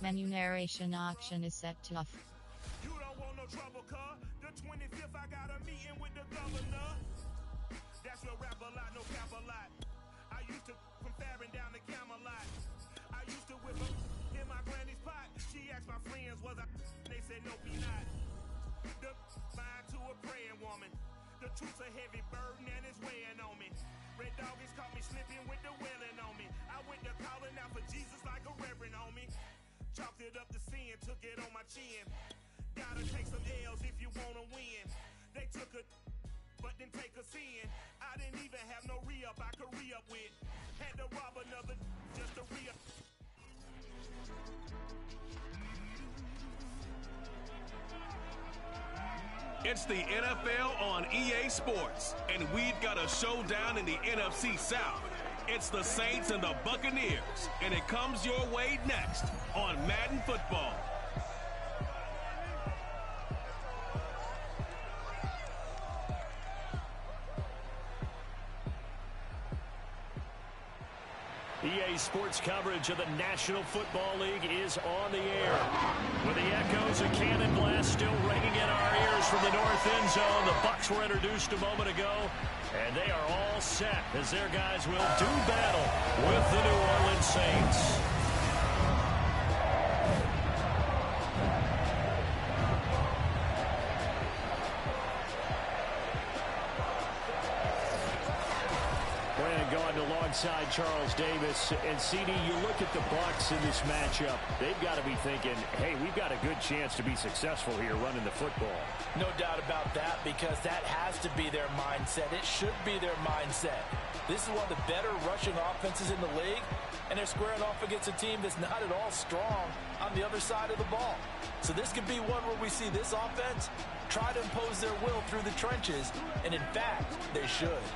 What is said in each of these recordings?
Menu narration auction is set to off. You don't want no trouble, cuz. The 25th, I got a meeting with the governor. That's your rap a lot, no cap a lot. I used to from Farron down to Camelot. I used to whip up in my granny's pot. She asked my friends, was I? They said, no, be not. The mind to a praying woman. The truth's a heavy burden and it's weighing on me. Red doggies caught me slipping with the wailing on me. I went to calling out for Jesus like a reverend on me. Chalked it up to sin, took it on my chin. Gotta take some L's if you wanna win. They took a but didn't take a sin. I didn't even have no re-up I could re-up with. Had to rob another just to re-up. It's the NFL on EA Sports, and we've got a showdown in the NFC South. It's the Saints and the Buccaneers, and it comes your way next on Madden Football. EA Sports coverage of the National Football League is on the air. With the echoes of Cannon Blast still ringing in our ears from the north end zone, the Bucs were introduced a moment ago, and they are all set as their guys will do battle with the New Orleans Saints. Going alongside Charles Davis. And CD, you look at the Bucs in this matchup, they've got to be thinking, hey, we've got a good chance to be successful here running the football. No doubt about that, because that has to be their mindset. It should be their mindset. This is one of the better rushing offenses in the league, and they're squaring off against a team that's not at all strong on the other side of the ball. So this could be one where we see this offense try to impose their will through the trenches, and in fact, they should.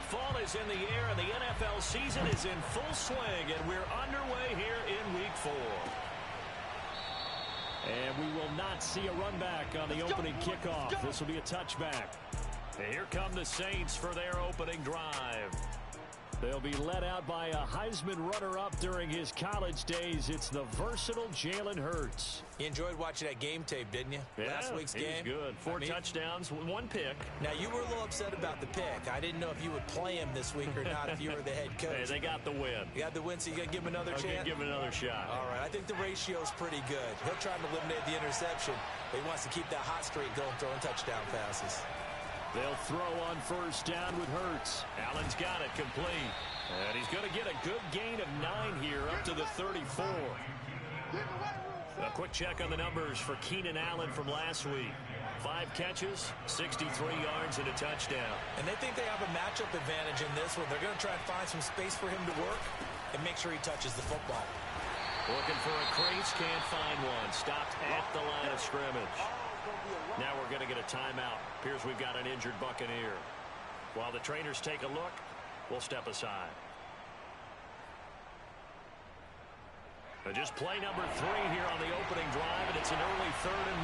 Fall is in the air, and the NFL season is in full swing, and we're underway here in Week 4. And we will not see a run back on the opening kickoff. This will be a touchback. And here come the Saints for their opening drive. They'll be led out by a Heisman runner-up during his college days. It's the versatile Jalen Hurts. You enjoyed watching that game tape, didn't you? Yeah, Last week's game. Good. Four touchdowns, one pick. Now, you were a little upset about the pick. I didn't know if you would play him this week or not if you were the head coach. Hey, they got the win. You got the win, so you got to give him another chance? Give him another shot. All right, I think the ratio's pretty good. He'll try to eliminate the interception, but he wants to keep that hot streak going, throwing touchdown passes. They'll throw on first down with Hurts. Allen's got it complete. And he's going to get a good gain of 9 here, up to the 34. A quick check on the numbers for Keenan Allen from last week. 5 catches, 63 yards, and a touchdown. And they think they have a matchup advantage in this one. They're going to try and find some space for him to work and make sure he touches the football. Looking for a crease, can't find one. Stopped at the line of scrimmage. Now we're going to get a timeout. Appears we've got an injured Buccaneer. While the trainers take a look, we'll step aside. Just play number 3 here on the opening drive, and it's an early 3rd and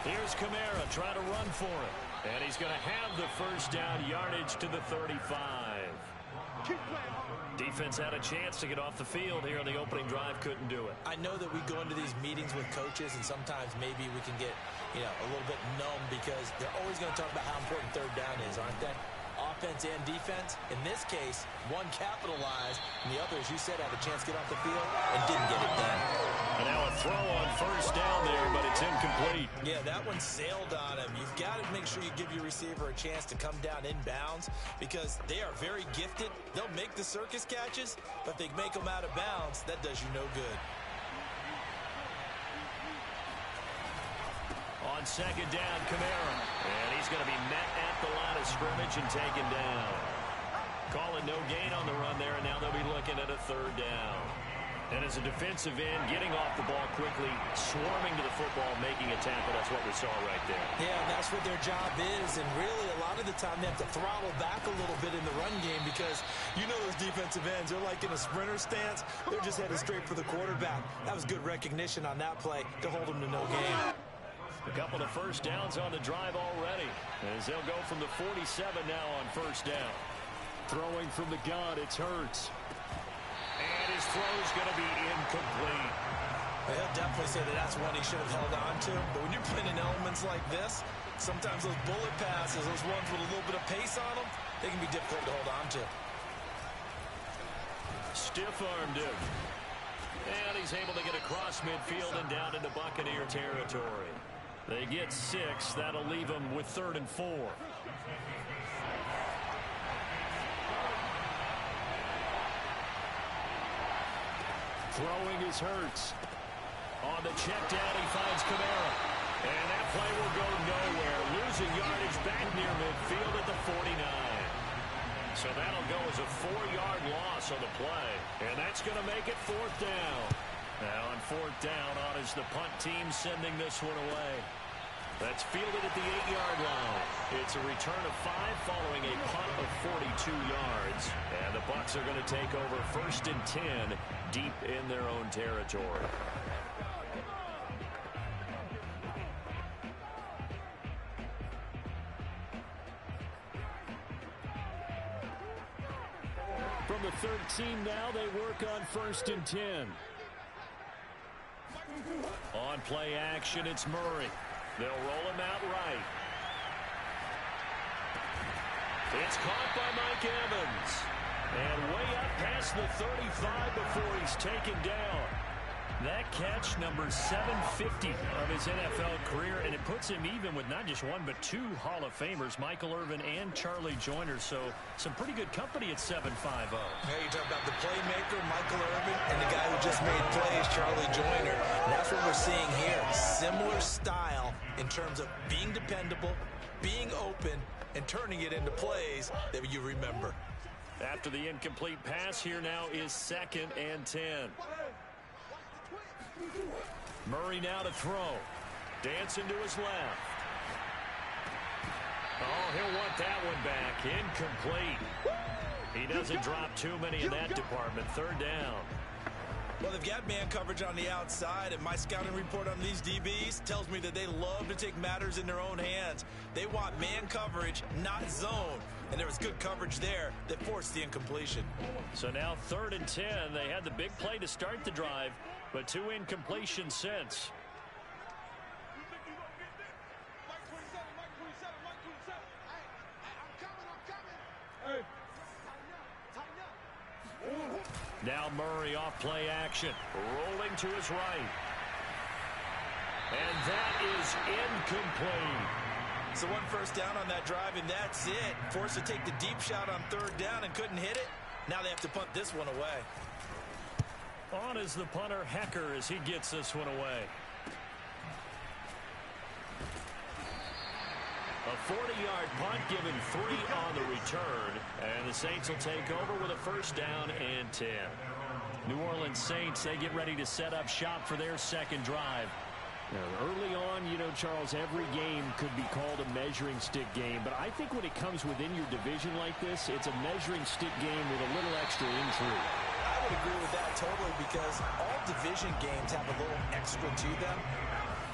1. Here's Kamara trying to run for it. And he's going to have the first down, yardage to the 35. Defense had a chance to get off the field here on the opening drive, couldn't do it. I know that we go into these meetings with coaches, and sometimes maybe we can get, a little bit numb because they're always going to talk about how important 3rd down is, aren't they? Offense and defense. In this case, one capitalized, and the other, as you said, had a chance to get off the field and didn't get it done. And now a throw on first down there, but it's incomplete. Yeah, that one sailed on him. You've got to make sure you give your receiver a chance to come down inbounds because they are very gifted. They'll make the circus catches, but if they make them out of bounds, that does you no good. On 2nd down, Kamara. And he's going to be met at the line of scrimmage and taken down. Calling no gain on the run there, and now they'll be looking at a 3rd down. And as a defensive end, getting off the ball quickly, swarming to the football, making a tackle. That's what we saw right there. Yeah, and that's what their job is. And really, a lot of the time, they have to throttle back a little bit in the run game because those defensive ends, they're like in a sprinter stance. They're just headed straight for the quarterback. That was good recognition on that play to hold them to no gain. A couple of first downs on the drive already, as they'll go from the 47 now on first down. Throwing from the gun, it's Hurts. And his throw's going to be incomplete. He'll definitely say that that's one he should have held on to. But when you're playing in elements like this, sometimes those bullet passes, those ones with a little bit of pace on them, they can be difficult to hold on to. Stiff-armed him. And he's able to get across midfield and down into Buccaneer territory. They get 6. That'll leave them with 3rd and 4. Throwing is Hurts. On the check down, he finds Kamara. And that play will go nowhere. Losing yardage back near midfield at the 49. So that'll go as a 4-yard loss on the play. And that's going to make it 4th down. Now on 4th down, on is the punt team sending this one away. That's fielded at the 8-yard line. It's a return of 5 following a punt of 42 yards. And the Bucs are going to take over 1st and 10 deep in their own territory. From the 13 now, they work on 1st and 10. On play action, it's Murray. They'll roll him out right. It's caught by Mike Evans. And way up past the 35 before he's taken down. That catch, number 750 of his NFL career, and it puts him even with not just one, but 2 Hall of Famers, Michael Irvin and Charlie Joyner. So some pretty good company at 7'5". Yeah, you talk about the playmaker, Michael Irvin, and the guy who just made plays, Charlie Joyner. And that's what we're seeing here. Similar style in terms of being dependable, being open, and turning it into plays that you remember. After the incomplete pass, here now is 2nd and 10. Murray now to throw. Dancing to his left. Oh, he'll want that one back. Incomplete. He doesn't drop too many in that department. 3rd down. Well, they've got man coverage on the outside, and my scouting report on these DBs tells me that they love to take matters in their own hands. They want man coverage, not zone. And there was good coverage there that forced the incompletion. So now 3rd and 10. They had the big play to start the drive, but 2 incompletions since. Now Murray off play action. Rolling to his right. And that is incomplete. So one first down on that drive, and that's it. Forced to take the deep shot on third down and couldn't hit it. Now they have to punt this one away. On is the punter, Hecker, as he gets this one away. A 40-yard punt, given 3 on the return. And the Saints will take over with a first down and 10. New Orleans Saints, they get ready to set up shop for their second drive. Now, early on, you know, Charles, every game could be called a measuring stick game. But I think when it comes within your division like this, it's a measuring stick game with a little extra intrigue. I would agree with that totally, because all division games have a little extra to them.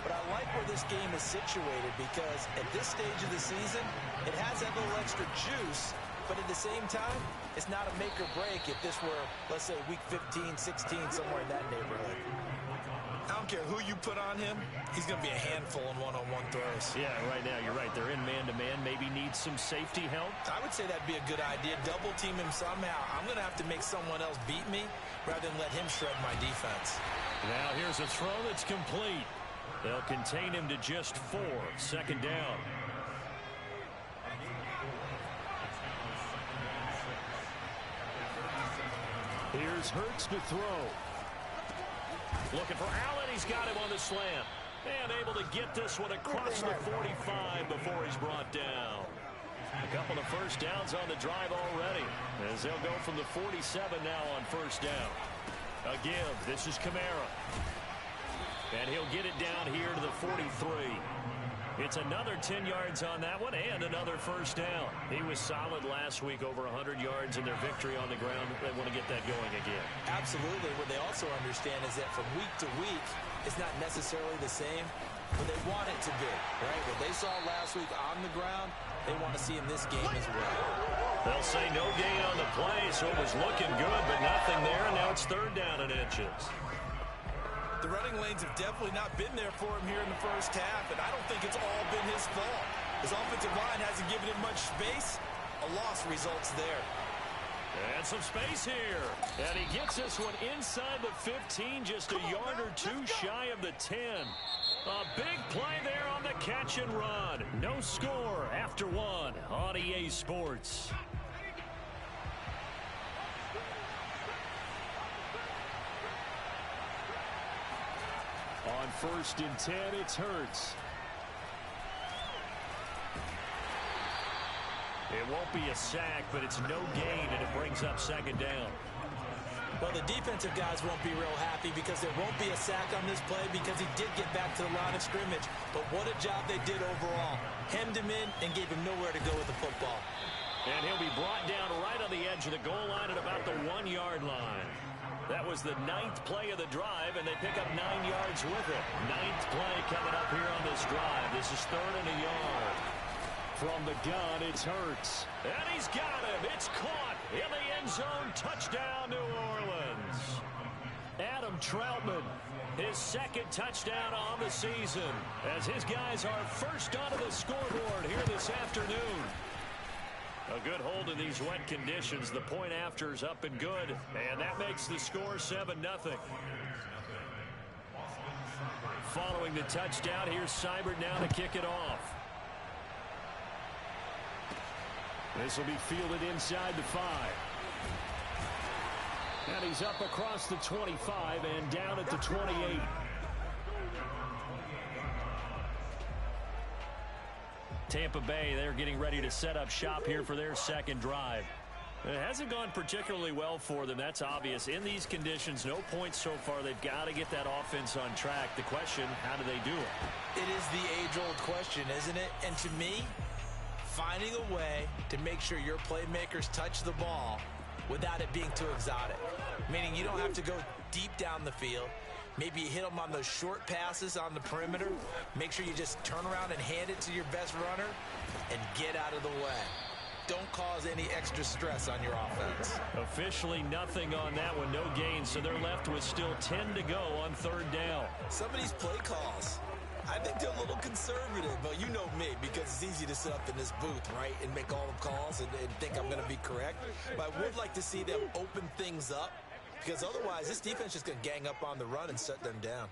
But I like where this game is situated, because at this stage of the season, it has that little extra juice. But at the same time, it's not a make or break if this were, let's say, week 15, 16, somewhere in that neighborhood. I don't care who you put on him, he's going to be a handful in one-on-one throws. Yeah, right now, you're right. They're in man-to-man. Maybe need some safety help. I would say that'd be a good idea. Double team him somehow. I'm going to have to make someone else beat me rather than let him shred my defense. Now here's a throw that's complete. They'll contain him to just 4. Second down. Here's Hurts to throw. Looking for Allen. He's got him on the slant. And able to get this one across the 45 before he's brought down. A couple of first downs on the drive already, as they'll go from the 47 now on first down. A give. This is Kamara. And he'll get it down here to the 43. It's another 10 yards on that one and another first down. He was solid last week, over 100 yards in their victory on the ground. They want to get that going again. Absolutely. What they also understand is that from week to week, it's not necessarily the same, but they want it to be, right? What they saw last week on the ground, they want to see in this game as well. They'll say no gain on the play, so it was looking good, but nothing there, and now it's third down and inches. The running lanes have definitely not been there for him here in the first half, and I don't think it's all been his fault. His offensive line hasn't given him much space. A loss results there. And some space here. And he gets this one inside the 15, just a yard or two shy of the 10. A big play there on the catch and run. No score after 1 on EA Sports. On first and 10, it's Hurts. It won't be a sack, but it's no gain, and it brings up second down. Well, the defensive guys won't be real happy because there won't be a sack on this play because he did get back to the line of scrimmage. But what a job they did overall. Hemmed him in and gave him nowhere to go with the football. And he'll be brought down right on the edge of the goal line at about the 1-yard line. That was the 9th play of the drive, and they pick up 9 yards with it. 9th play coming up here on this drive. This is 3rd and a yard. From the gun, it's Hurts. And he's got him. It's caught in the end zone. Touchdown, New Orleans. Adam Troutman, his 2nd touchdown on the season, as his guys are first onto the scoreboard here this afternoon. A good hold in these wet conditions. The point after is up and good, and that makes the score 7-0. Following the touchdown, here's Seibert now to kick it off. This will be fielded inside the 5. And he's up across the 25 and down at the 28. Tampa Bay, they're getting ready to set up shop here for their second drive. It hasn't gone particularly well for them. That's obvious. In these conditions, no points so far. They've got to get that offense on track. The question, how do they do it? It is the age-old question, isn't it? And to me, finding a way to make sure your playmakers touch the ball without it being too exotic. Meaning you don't have to go deep down the field. Maybe you hit them on those short passes on the perimeter. Make sure you just turn around and hand it to your best runner and get out of the way. Don't cause any extra stress on your offense. Officially nothing on that one. No gain, so they're left with still 10 to go on 3rd down. Some of these play calls, I think they're a little conservative, but you know me, because it's easy to sit up in this booth, right, and make all the calls and think I'm going to be correct. But I would like to see them open things up, because otherwise this defense is going to gang up on the run and shut them down.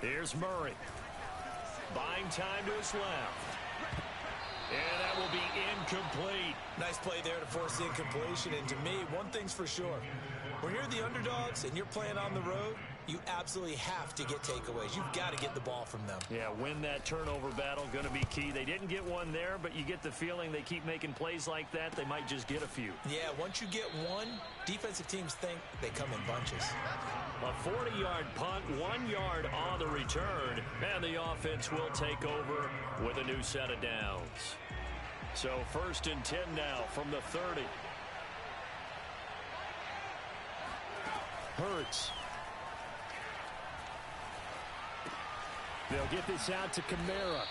Here's Murray. Buying time to his left. And that will be incomplete. Nice play there to force the incompletion. And to me, one thing's for sure. When you're the underdogs and you're playing on the road, you absolutely have to get takeaways. You've got to get the ball from them. Yeah, win that turnover battle, going to be key. They didn't get one there, but you get the feeling they keep making plays like that, they might just get a few. Yeah, once you get one, defensive teams think they come in bunches. A 40-yard punt, 1 yard on the return, and the offense will take over with a new set of downs. So 1st and 10 now from the 30. Hurts. They'll get this out to Kamara.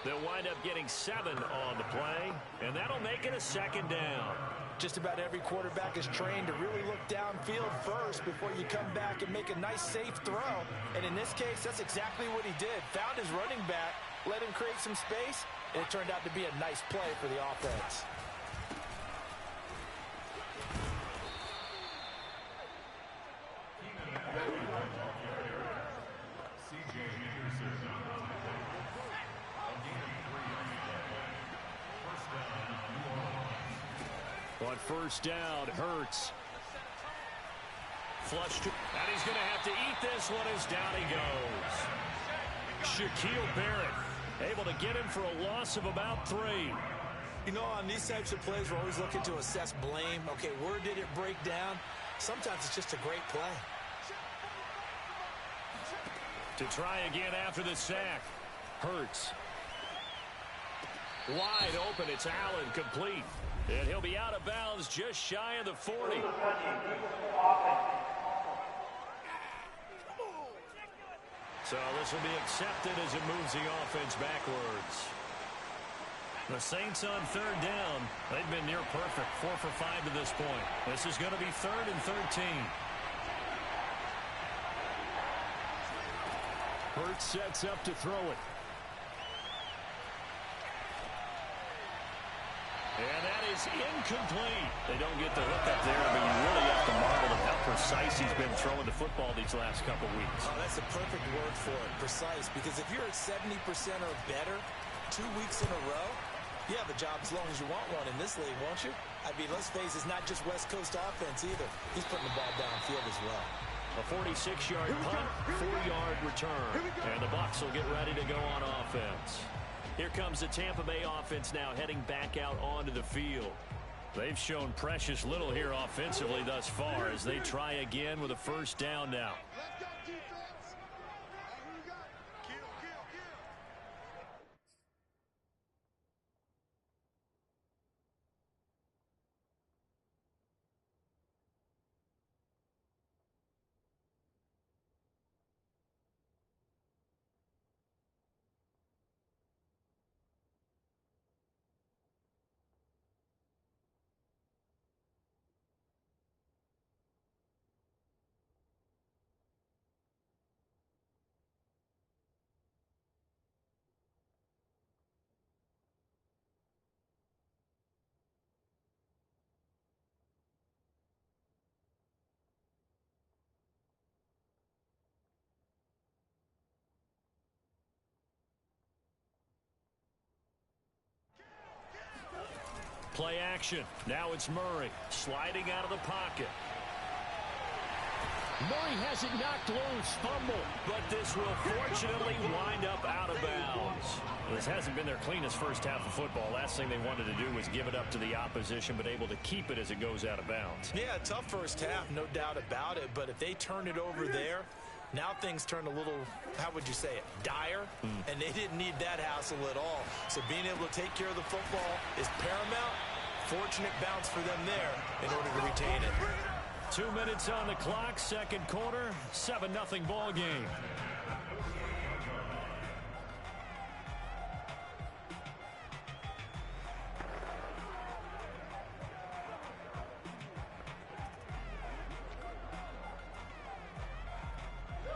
They'll wind up getting 7 on the play, and that'll make it a 2nd down. Just about every quarterback is trained to really look downfield first before you come back and make a nice, safe throw. And in this case, that's exactly what he did. Found his running back, let him create some space, and it turned out to be a nice play for the offense. On 1st down, Hurts. Flush to, and he's going to have to eat this one as down he goes. Shaquille Barrett able to get him for a loss of about 3. You know, on these types of plays, we're always looking to assess blame. Okay, where did it break down? Sometimes it's just a great play. To try again after the sack. Hurts. Wide open, it's Allen, complete. And he'll be out of bounds just shy of the 40. So this will be accepted as it moves the offense backwards. The Saints on 3rd down. They've been near perfect, 4 for 5 to this point. This is going to be 3rd and 13. Hurts sets up to throw it. And that is incomplete. They don't get the hook up there, but you really have to marvel at how precise he's been throwing the football these last couple weeks. Oh, that's a perfect word for it, precise, because if you're at 70% or better 2 weeks in a row, you have a job as long as you want one in this league, won't you? I mean, let's face it, it's not just West Coast offense either. He's putting the ball downfield as well. A 46-yard punt, 4-yard return. And the Bucs will get ready to go on offense. Here comes the Tampa Bay offense now heading back out onto the field. They've shown precious little here offensively thus far as they try again with a 1st down now. Play action. Now it's Murray sliding out of the pocket. Murray has it knocked loose. Fumble. But this will fortunately wind up out of bounds. This hasn't been their cleanest first half of football. Last thing they wanted to do was give it up to the opposition, but able to keep it as it goes out of bounds. Yeah, tough first half, no doubt about it. But if they turn it over there, now things turn a little, how would you say it, dire? And they didn't need that hassle at all. So being able to take care of the football is paramount. Fortunate bounce for them there in order to retain it. 2 minutes on the clock, 2nd quarter, 7-0 ball game.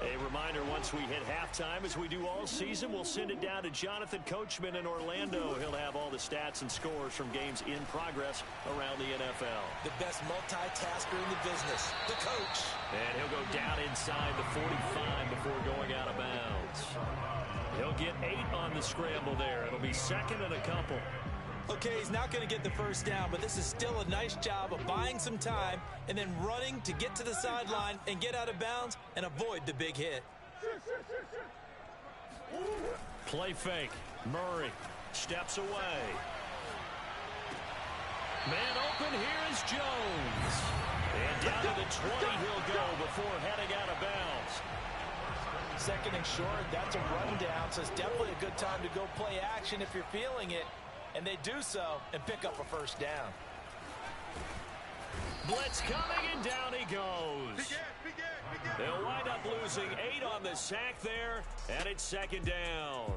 A reminder, once we hit halftime, as we do all season, we'll send it down to Jonathan Coachman in Orlando. He'll have all the stats and scores from games in progress around the NFL. The best multitasker in the business, the coach. And he'll go down inside the 45 before going out of bounds. He'll get 8 on the scramble there. It'll be second and a couple. Okay, he's not going to get the first down, but this is still a nice job of buying some time and then running to get to the sideline and get out of bounds and avoid the big hit. Play fake. Murray steps away. Man open, here is Jones. And down to the 20 he'll go before heading out of bounds. Second and short, that's a rundown, so it's definitely a good time to go play action if you're feeling it. And they do so and pick up a first down. Blitz coming, and down he goes. They'll wind up losing 8 on the sack there, and it's second down.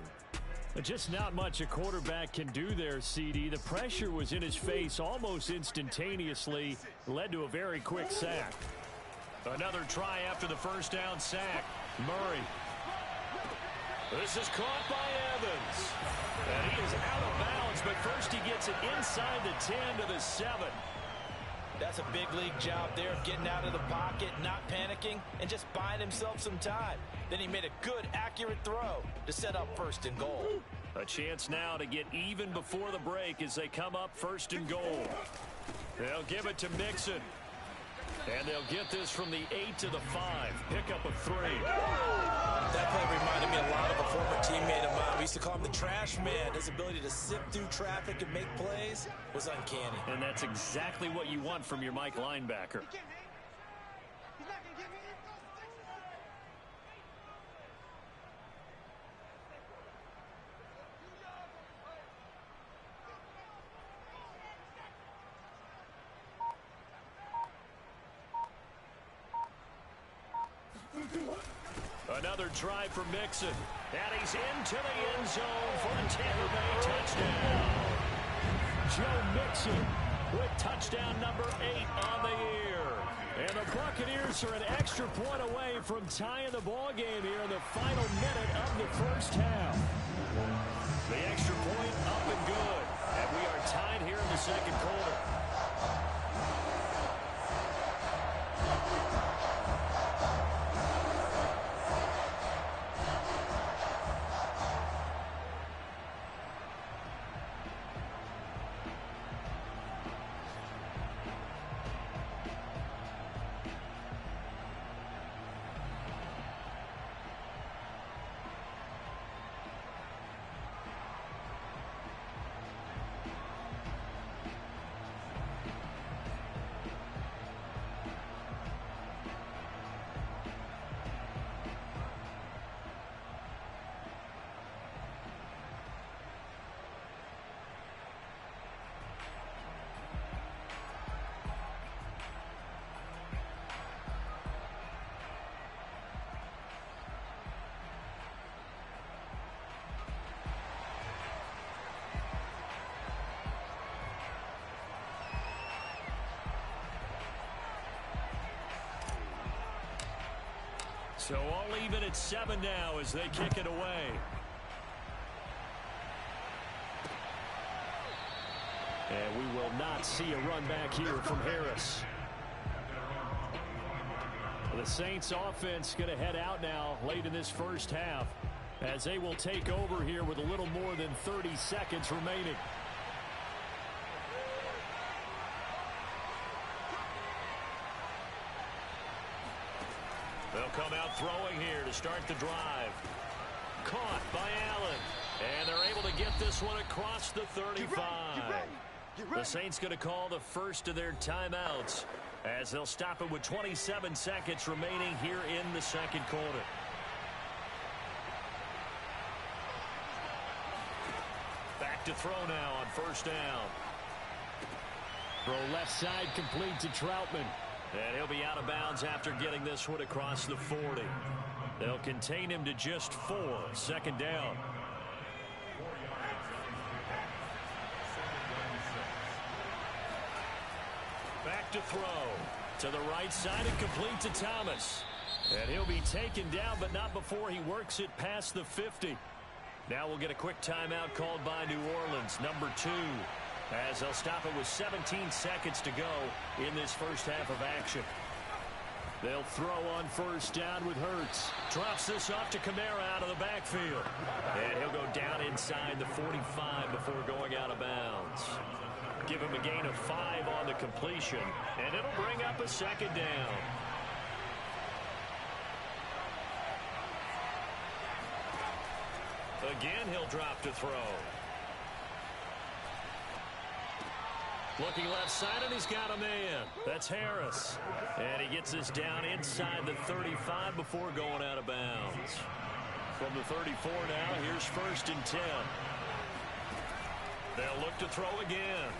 Just not much a quarterback can do there, CD. The pressure was in his face almost instantaneously, led to a very quick sack. Another try after the first down sack. Murray. This is caught by Evans. And he is out of bounds, but first he gets it inside the 10 to the 7. That's a big league job there of getting out of the pocket, not panicking, and just buying himself some time. Then he made a good, accurate throw to set up first and goal. A chance now to get even before the break as they come up first and goal. They'll give it to Mixon. And they'll get this from the 8 to the 5. Pickup of 3. That play reminded me a lot of a former teammate of mine. We used to call him the trash man. His ability to sift through traffic and make plays was uncanny. And that's exactly what you want from your Mike linebacker. Another try for Mixon. And he's into the end zone for a Tampa Bay touchdown. Joe Mixon with touchdown number 8 on the year. And the Buccaneers are an extra point away from tying the ball game here in the final minute of the first half. The extra point up and good. And we are tied here in the second quarter. So all even at 7 now as they kick it away. And we will not see a run back here from Harris. The Saints offense going to head out now late in this first half as they will take over here with a little more than 30 seconds remaining. They'll come out throwing here to start the drive. Caught by Allen. And they're able to get this one across the 35. The Saints going to call the first of their timeouts as they'll stop it with 27 seconds remaining here in the second quarter. Back to throw now on first down. Throw left side complete to Troutman. And he'll be out of bounds after getting this one across the 40. They'll contain him to just 4. Second down. Back to throw. To the right side and complete to Thomas. And he'll be taken down, but not before he works it past the 50. Now we'll get a quick timeout called by New Orleans, number 2, as they'll stop it with 17 seconds to go in this first half of action. They'll throw on first down with Hurts. Drops this off to Kamara out of the backfield. And he'll go down inside the 45 before going out of bounds. Give him a gain of 5 on the completion, and it'll bring up a second down. Again, he'll drop to throw. Looking left side, and he's got a man. That's Harris. And he gets this down inside the 35 before going out of bounds. From the 34 now, here's 1st and 10. They'll look to throw again.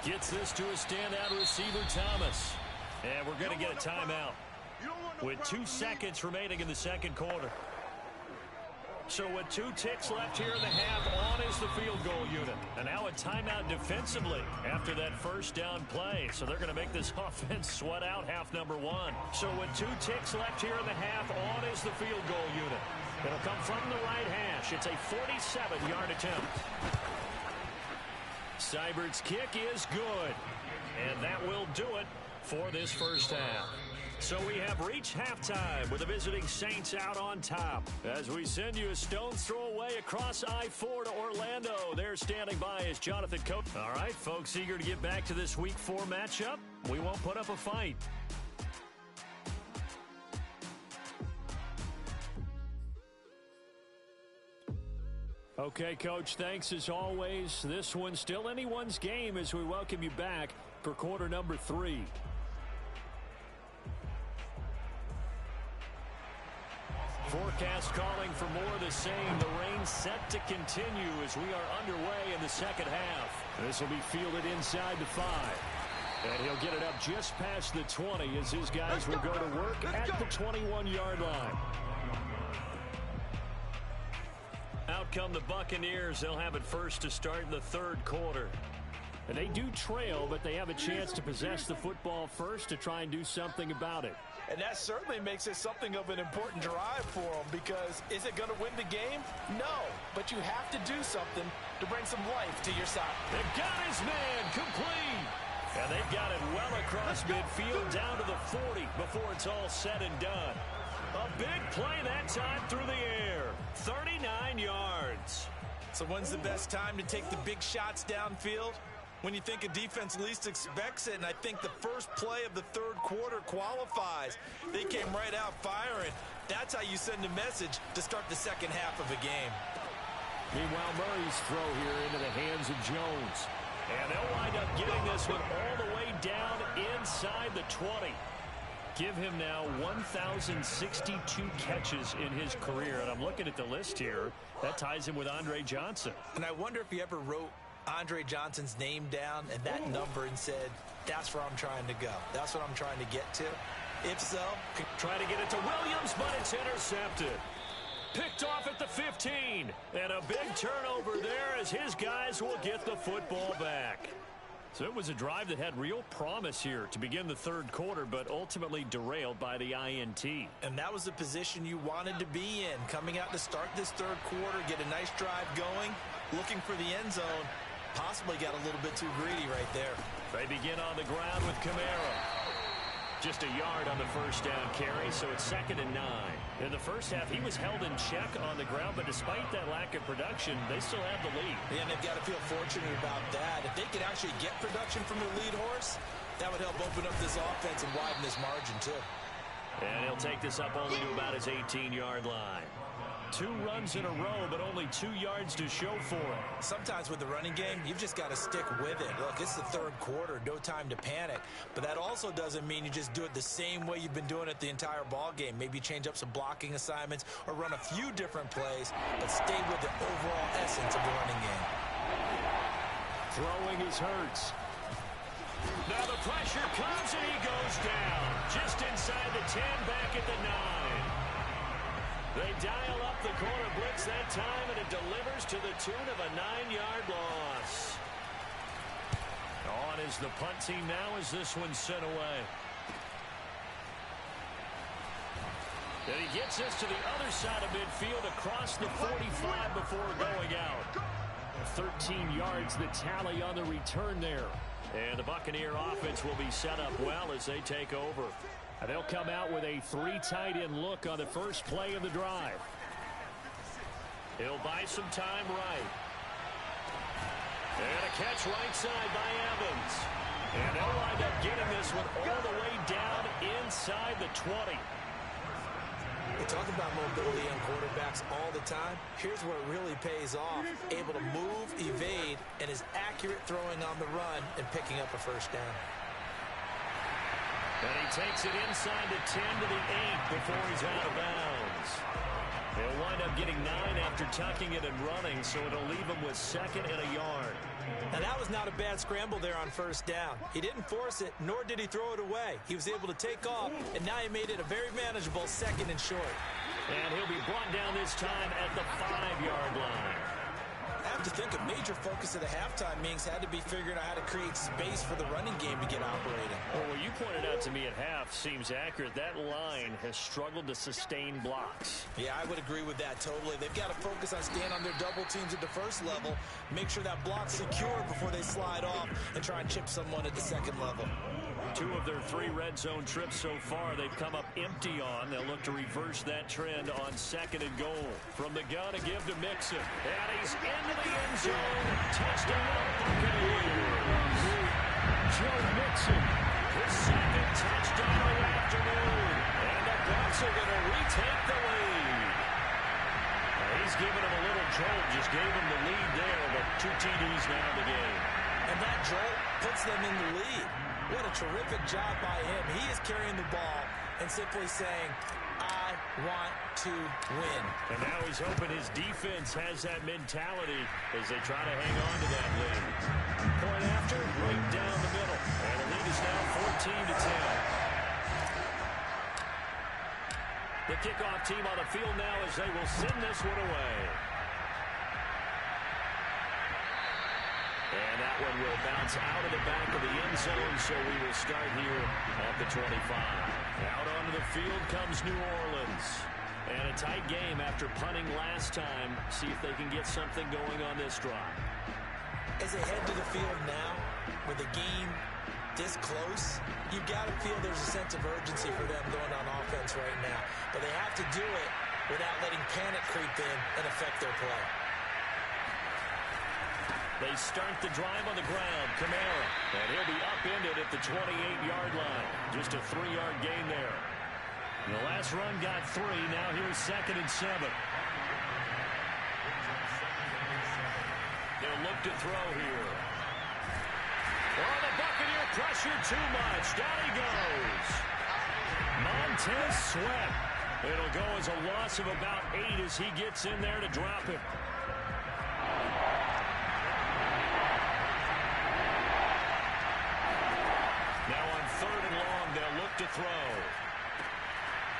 Gets this to a standout receiver, Thomas. And we're going to get a timeout with 2 seconds remaining in the second quarter. So with 2 ticks left here in the half, on is the field goal unit. And now a timeout defensively after that first down play. So they're going to make this offense sweat out half number 1. So with 2 ticks left here in the half, on is the field goal unit. It'll come from the right hash. It's a 47-yard attempt. Seibert's kick is good. And that will do it for this first half. So we have reached halftime with the visiting Saints out on top. As we send you a stone's throw away across I-4 to Orlando. There standing by is Jonathan Coach. All right, folks, eager to get back to this Week 4 matchup. We won't put up a fight. Okay, Coach, thanks as always. This one's still anyone's game as we welcome you back for quarter number 3. Forecast calling for more of the same. The rain set to continue as we are underway in the second half. This will be fielded inside the 5. And he'll get it up just past the 20 as his guys will go to work at the 21-yard line. Out come the Buccaneers. They'll have it first to start in the third quarter. And they do trail, but they have a chance to possess the football first to try and do something about it. And that certainly makes it something of an important drive for them, because is it going to win the game? No, but you have to do something to bring some life to your side. They've got his man complete. And they've got it well across midfield down to the 40 before it's all said and done. A big play that time through the air. 39 yards. So when's the best time to take the big shots downfield? When you think a defense least expects it, and I think the first play of the third quarter qualifies. They came right out firing. That's how you send a message to start the second half of a game. Meanwhile, Murray's throw here into the hands of Jones. And they'll wind up getting this one all the way down inside the 20. Give him now 1,062 catches in his career. And I'm looking at the list here. That ties him with Andre Johnson. And I wonder if he ever wrote Andre Johnson's name down and that number and said, that's where I'm trying to go. That's what I'm trying to get to. If so, try to get it to Williams, but it's intercepted. Picked off at the 15. And a big turnover there as his guys will get the football back. So it was a drive that had real promise here to begin the third quarter, but ultimately derailed by the INT. And that was the position you wanted to be in. Coming out to start this third quarter, get a nice drive going, looking for the end zone. Possibly got a little bit too greedy right there. They begin on the ground with Kamara. Just a yard on the first down carry, so it's 2nd and 9. In the first half, he was held in check on the ground, but despite that lack of production, they still have the lead. And they've got to feel fortunate about that. If they could actually get production from their lead horse, that would help open up this offense and widen this margin, too. And he'll take this up only to about his 18-yard line. 2 runs in a row, but only 2 yards to show for it. Sometimes with the running game, you've just got to stick with it. Look, it's the third quarter, no time to panic. But that also doesn't mean you just do it the same way you've been doing it the entire ball game. Maybe change up some blocking assignments or run a few different plays, but stay with the overall essence of the running game. Throwing is Hurts. Now the pressure comes and he goes down. Just inside the 10, back at the 9. They dial up the corner blitz that time, and it delivers to the tune of a 9-yard loss. On is the punt team now as this one's sent away. And he gets this to the other side of midfield across the 45 before going out. 13 yards the tally on the return there. And the Buccaneer offense will be set up well as they take over. And they'll come out with a 3 tight end look on the first play of the drive. He'll buy some time right. And a catch right side by Evans. And they'll wind up getting this one all the way down inside the 20. We talk about mobility on quarterbacks all the time. Here's where it really pays off. Able to move, evade, and is accurate throwing on the run and picking up a first down. And he takes it inside the 10 to the 8 before he's out of bounds. He'll wind up getting 9 after tucking it and running, so it'll leave him with 2nd and a yard. Now, that was not a bad scramble there on first down. He didn't force it, nor did he throw it away. He was able to take off, and now he made it a very manageable 2nd and short. And he'll be brought down this time at the 5-yard line. I have to think a major focus of the halftime meetings had to be figuring out how to create space for the running game to get operating. Well, what you pointed out to me at half seems accurate. That line has struggled to sustain blocks. Yeah, I would agree with that totally. They've got to focus on staying on their double teams at the first level, make sure that block's secure before they slide off and try and chip someone at the second level. 2 of their 3 red zone trips so far they've come up empty on. They'll look to reverse that trend on 2nd and goal. From the gun to give to Mixon. And he's into the end zone. Touchdown, Buccaneers. Joe Mixon, his 2nd touchdown of the afternoon. And the Bucs are going to retake the lead. He's giving him a little jolt. Just gave him the lead there, but 2 TDs now in the game. And that jolt puts them in the lead. What a terrific job by him. He is carrying the ball and simply saying, I want to win. And now he's hoping his defense has that mentality as they try to hang on to that lead. Point after, right down the middle. And the lead is now 14-10. The kickoff team on the field now as they will send this one away. And that one will bounce out of the back of the end zone, so we will start here at the 25. Out onto the field comes New Orleans. And a tight game after punting last time. See if they can get something going on this drive. As they head to the field now, with the game this close, you've got to feel there's a sense of urgency for them going on offense right now. But they have to do it without letting panic creep in and affect their play. They start the drive on the ground. Kamara. And he'll be upended at the 28-yard line. Just a 3-yard gain there. The last run got 3. Now here's 2nd and 7. They'll look to throw here. Oh, the Buccaneer pressure too much. Down he goes. Montez Sweat. It'll go as a loss of about 8 as he gets in there to drop it. To throw.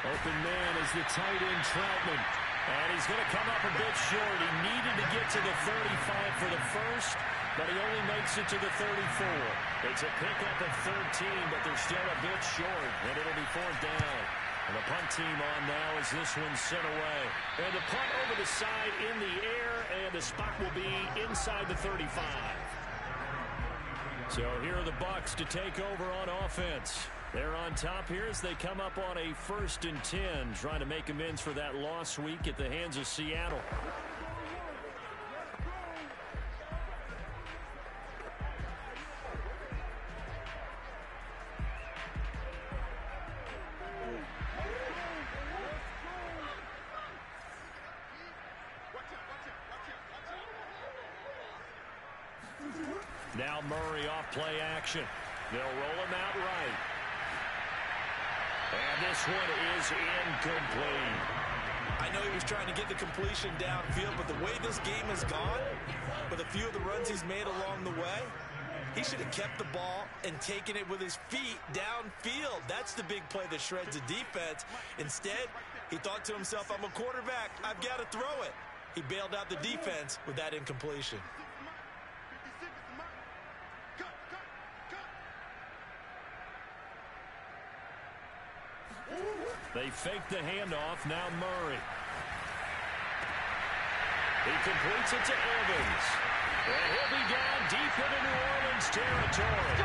Open man is the tight end Troutman. And he's going to come up a bit short. He needed to get to the 35 for the first, but he only makes it to the 34. It's a pickup of 13, but they're still a bit short, and it'll be 4th down. And the punt team on now as this one's sent away. And the punt over the side in the air, and the spot will be inside the 35. So here are the Bucs to take over on offense. They're on top here as they come up on a 1st and 10, trying to make amends for that lost week at the hands of Seattle. Now Murray off play action. They'll roll him out right. And this one is incomplete. I know he was trying to get the completion downfield, but the way this game has gone, with a few of the runs he's made along the way, he should have kept the ball and taken it with his feet downfield. That's the big play that shreds the defense. Instead, he thought to himself, I'm a quarterback. I've got to throw it. He bailed out the defense with that incompletion. They fake the handoff. Now Murray. He completes it to Evans. And he'll be down deep into New Orleans territory.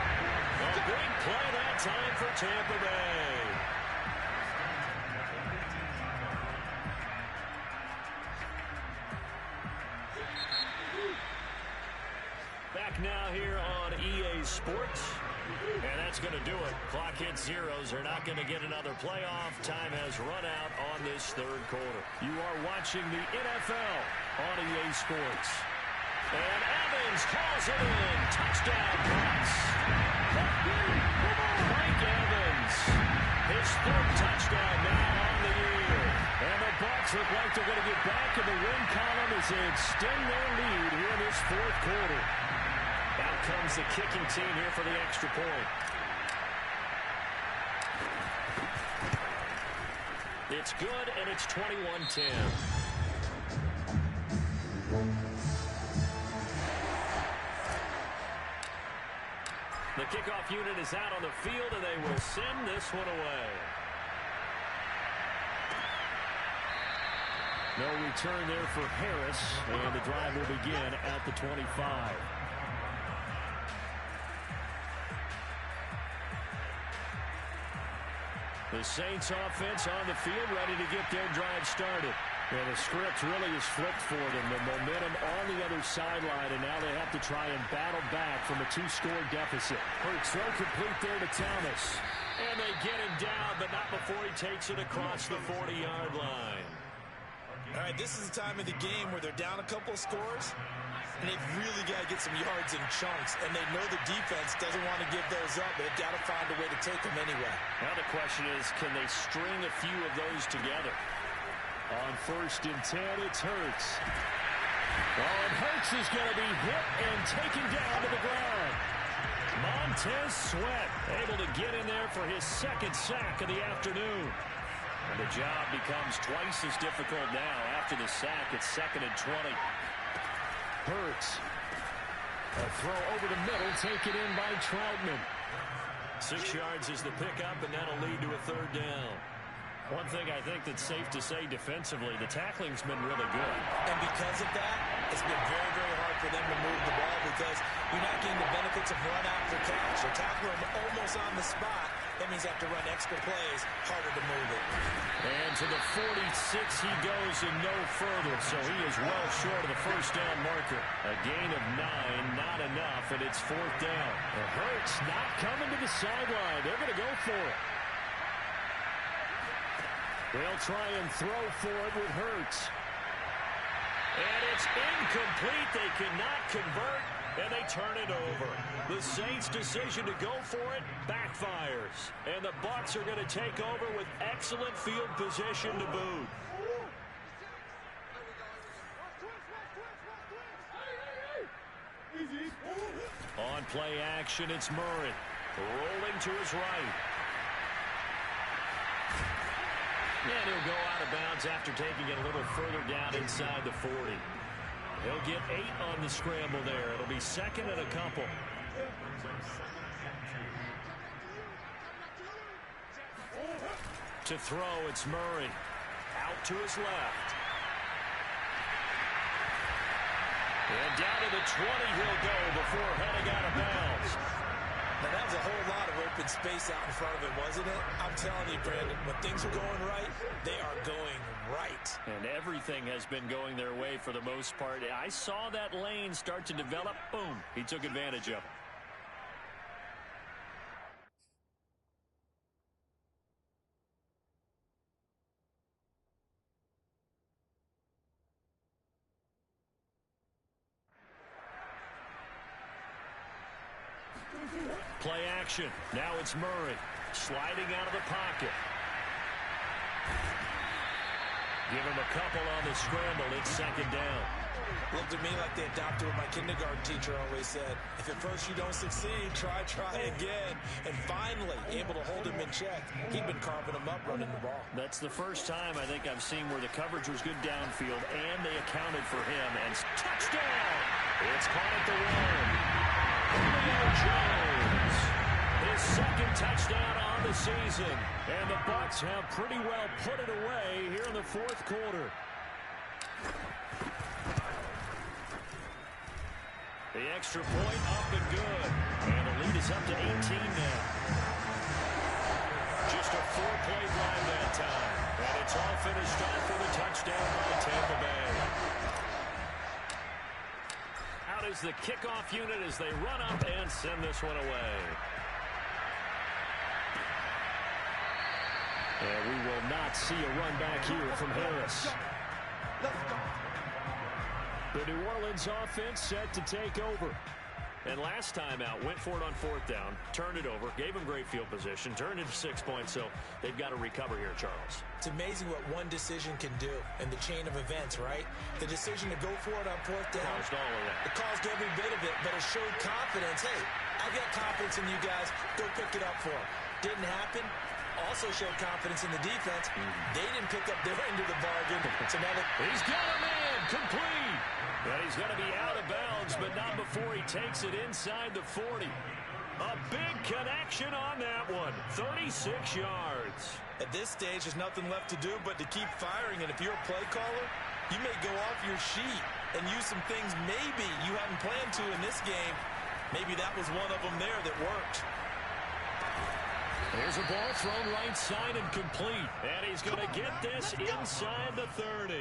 A big play that time for Tampa Bay. Back now here on EA Sports. And that's going to do it. Clock hits zeros. They're not going to get another playoff. Time has run out on this third quarter. You are watching the NFL on EA Sports. And Evans calls it in. Touchdown Bucs. Mike Evans. His third touchdown now on the year. And the Bucs look like they're going to get back in the win column as they extend their lead here in this fourth quarter. Out comes the kicking team here for the extra point. It's good, and it's 21-10. The kickoff unit is out on the field, and they will send this one away. No return there for Harris, and the drive will begin at the 25. The Saints offense on the field, ready to get their drive started. And the script really is flipped for them. The momentum on the other sideline, and now they have to try and battle back from a 2-score deficit. Hurts throw complete there to Thomas. And they get him down, but not before he takes it across the 40-yard line. All right, this is the time of the game where they're down a couple of scores, and they've really got to get some yards in chunks, and they know the defense doesn't want to give those up. They've got to find a way to take them anyway. Now the question is, can they string a few of those together? On 1st and 10, it's Hurts. Oh, and Hurts is going to be hit and taken down to the ground. Montez Sweat able to get in there for his second sack of the afternoon. And the job becomes twice as difficult now after the sack. It's 2nd and 20. Hurts. A throw over the middle, taken in by Troutman. 6 yards is the pickup, and that'll lead to a 3rd down. One thing I think that's safe to say defensively, the tackling's been really good. And because of that, it's been very, very hard for them to move the ball because you're not getting the benefits of run after catch. They're tackling them almost on the spot. That means they have to run extra plays, harder to move it. And to the 46 he goes and no further, so he is well short of the 1st down marker. A gain of 9, not enough, and it's 4th down. And Hurts not coming to the sideline. They're going to go for it. They'll try and throw for it with Hurts. And it's incomplete. They cannot convert, and they turn it over. The Saints' decision to go for it backfires. And the Bucs are going to take over with excellent field position to boot. On play action, it's Murray. Rolling to his right. And he'll go out of bounds after taking it a little further down inside the 40. He'll get 8 on the scramble there. It'll be 2nd and a couple. To throw, it's Murray. Out to his left. And down to the 20 he'll go before heading out of bounds. Now, that was a whole lot of open space out in front of him, wasn't it? I'm telling you, Brandon, when things are going right, they are going right. And everything has been going their way for the most part. I saw that lane start to develop. Boom. He took advantage of it. Play action. Now it's Murray sliding out of the pocket. Give him a couple on the scramble. It's 2nd down. Looked to me like they adopted what my kindergarten teacher always said. If at first you don't succeed, try again. And finally, able to hold him in check. He'd been carving him up running the ball. That's the first time I think I've seen where the coverage was good downfield, and they accounted for him. And touchdown! It's caught at the 1. Julio Jones. His second touchdown on the season. And the Bucs have pretty well put it away here in the fourth quarter. The extra point up and good. And the lead is up to 18 now. Just a 4-play drive that time. And it's all finished off with a touchdown by Tampa Bay. Out is the kickoff unit as they run up and send this one away. And we will not see a run back here from Harris. The New Orleans offense set to take over. And last time out, went for it on fourth down, turned it over, gave him great field position, turned it to 6 points, so they've got to recover here, Charles. It's amazing what one decision can do in the chain of events, right? The decision to go for it on fourth down. Caused all of that. It caused every bit of it, but it showed confidence. Hey, I've got confidence in you guys. Go pick it up for them. Didn't happen. Also showed confidence in the defense. They didn't pick up their end of the bargain. So now he's got a man complete. And he's going to be out of bounds, but not before he takes it inside the 40. A big connection on that one. 36 yards. At this stage, there's nothing left to do but to keep firing. And if you're a play caller, you may go off your sheet and use some things maybe you hadn't planned to in this game. Maybe that was one of them there that worked. There's a ball thrown right side and complete. And he's going to get this inside the 30.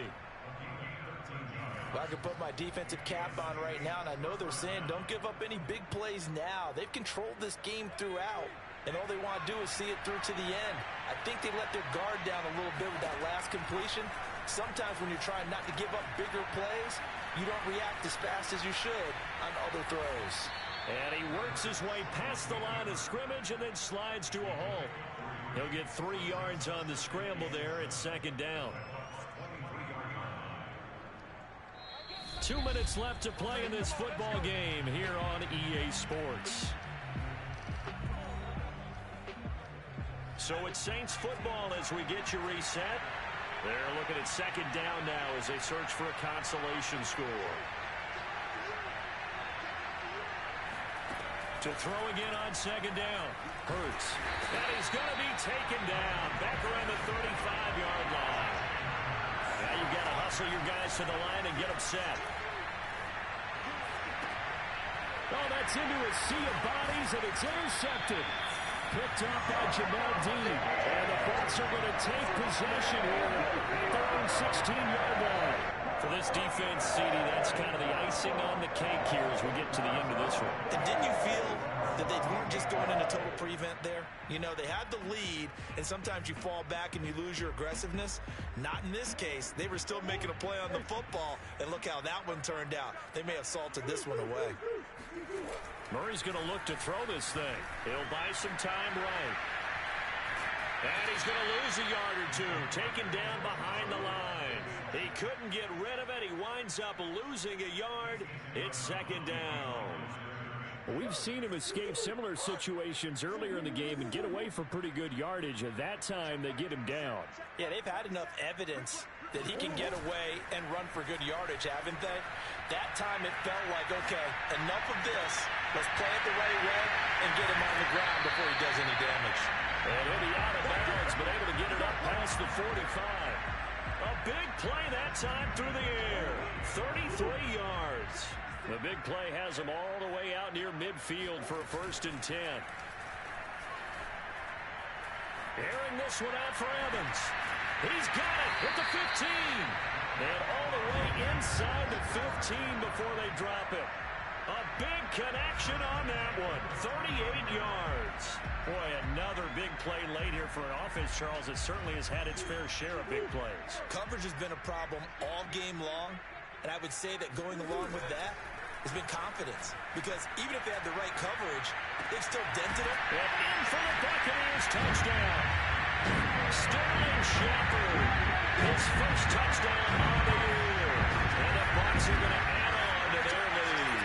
Well, I can put my defensive cap on right now, and I know they're saying don't give up any big plays now. They've controlled this game throughout, and all they want to do is see it through to the end. I think they let their guard down a little bit with that last completion. Sometimes when you're trying not to give up bigger plays, you don't react as fast as you should on other throws. And he works his way past the line of scrimmage and then slides to a halt. He'll get 3 yards on the scramble there at second down. 2 minutes left to play in this football game here on EA Sports. So it's Saints football as we get you reset. They're looking at second down now as they search for a consolation score. To throw again on second down. Hurts. And he's going to be taken down back around the 35-yard line. Now you've got to hustle your guys to the line and get them set. Oh, that's into a sea of bodies, and it's intercepted. Picked up by Jamel Dean. And the Bucs are going to take possession here at their own 16-yard line. For this defense, CD, that's kind of the icing on the cake here as we get to the end of this one. And didn't you feel that they weren't just going into total prevent there? You know, they had the lead, and sometimes you fall back and you lose your aggressiveness. Not in this case. They were still making a play on the football, and look how that one turned out. They may have salted this one away. Murray's going to look to throw this thing. He'll buy some time right. And he's going to lose a yard or two, taken down behind the line. He couldn't get rid of it. He winds up losing a yard. It's second down. We've seen him escape similar situations earlier in the game and get away for pretty good yardage. At that time, they get him down. Yeah, they've had enough evidence that he can get away and run for good yardage, haven't they? That time it felt like, okay, enough of this. Let's play it the right way and get him on the ground before he does any damage. And he'll be out of bounds, but able to get it up past the 45. A big play that time through the air. 33 yards. The big play has him all the way out near midfield for a 1st and 10. Airing this one out for Evans. He's got it at the 15. And all the way inside the 15 before they drop it. A big connection on that one. 38 yards. Boy, another big play late here for an offense, Charles, that certainly has had its fair share of big plays. Coverage has been a problem all game long, and I would say that going along with that has been confidence. Because even if they had the right coverage, they've still dented it. And in for the Buccaneers touchdown. Sterling Shepard, his first touchdown on the year. And the Bucs are going to add on to their lead.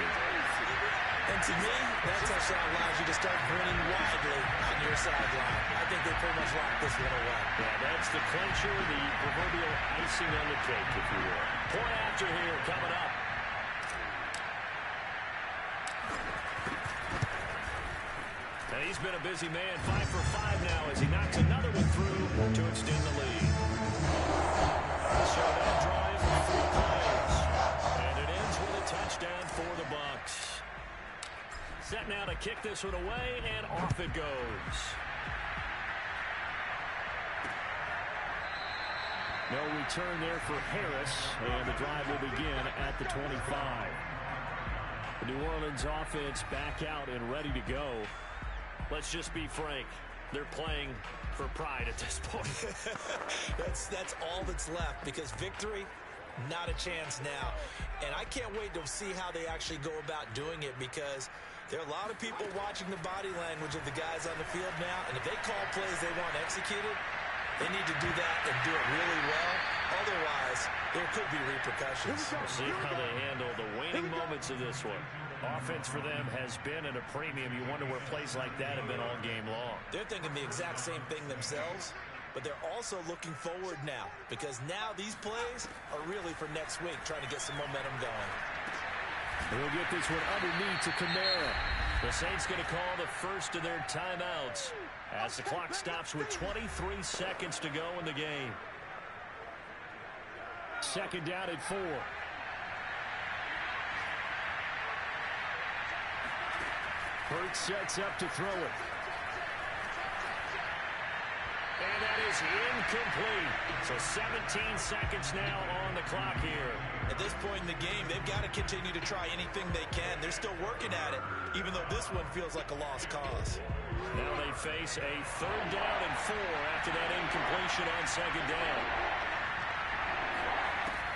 And to me, that touchdown allows you to start grinning widely on your sideline. I think they pretty much locked this one away. Yeah, that's the clincher, the proverbial icing on the cake, if you will. Point after here coming up. And he's he's been a busy man. 5 for 5 now as he knocks another one through to extend the lead. So that drive for the Lions. And it ends with a touchdown for the Bucs. Set now to kick this one away, and off it goes. No return there for Harris, and the drive will begin at the 25. The New Orleans offense back out and ready to go. Let's just be frank. They're playing for pride at this point. That's all that's left, because victory, not a chance now. And I can't wait to see how they actually go about doing it, because there are a lot of people watching the body language of the guys on the field now, and if they call plays they want executed, they need to do that and do it really well. Otherwise, there could be repercussions. We'll see how they handle the waning moments of this one. Offense for them has been at a premium. You wonder where plays like that have been all game long. They're thinking the exact same thing themselves, but they're also looking forward now, because now these plays are really for next week, trying to get some momentum going. We'll get this one underneath to Kamara. The Saints going to call the first of their timeouts as the clock stops with 23 seconds to go in the game. Second down at 4. Hurts sets up to throw it. And that is incomplete. So 17 seconds now on the clock here. At this point in the game, they've got to continue to try anything they can. They're still working at it, even though this one feels like a lost cause. Now they face a 3rd down and 4 after that incompletion on 2nd down.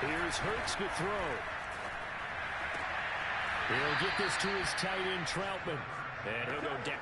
Here's Hurts to throw. He'll get this to his tight end, Troutman. And he'll go down.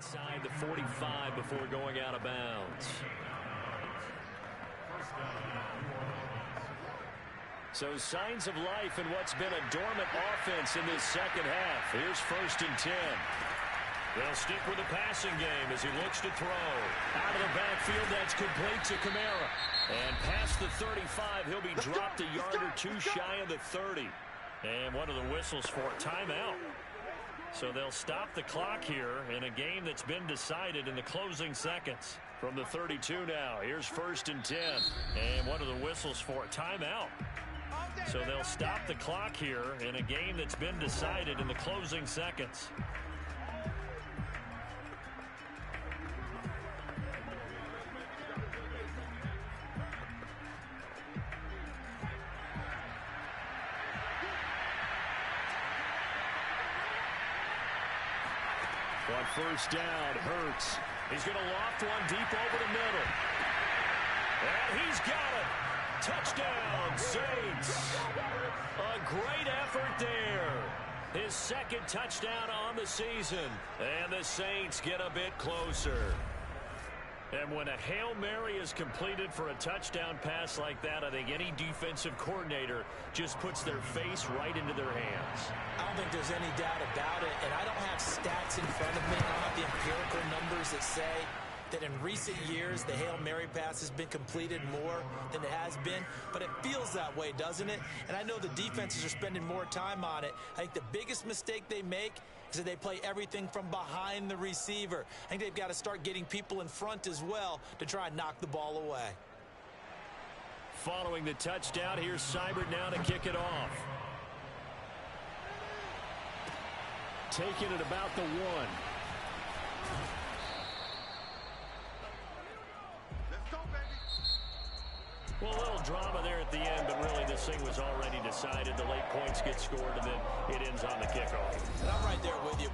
inside the 45 before going out of bounds. So signs of life in what's been a dormant offense in this second half. Here's 1st and 10. They'll stick with the passing game as he looks to throw. Out of the backfield, that's complete to Kamara. And past the 35, he'll be dropped a yard or two shy of the 30. And one of the whistles for a timeout. So they'll stop the clock here in a game that's been decided in the closing seconds. From the 32 now, here's 1st and 10. And one of the whistles for a timeout. So they'll stop the clock here in a game that's been decided in the closing seconds. On 1st down, Hurts. He's going to loft one deep over the middle. And he's got it. Touchdown, Saints. A great effort there. His 2nd touchdown on the season. And the Saints get a bit closer. And when a Hail Mary is completed for a touchdown pass like that, I think any defensive coordinator just puts their face right into their hands. I don't think there's any doubt about it, and I don't have stats in front of me. I don't have the empirical numbers that say that in recent years the Hail Mary pass has been completed more than it has been, but it feels that way, doesn't it? And I know the defenses are spending more time on it. I think the biggest mistake they make is that they play everything from behind the receiver. I think they've got to start getting people in front as well to try and knock the ball away. Following the touchdown, here's Seibert now to kick it off. Taking it about the 1. Well, a little drama there at the end, but really this thing was already decided. The late points get scored, and then it ends on the kickoff. And I'm right there with you,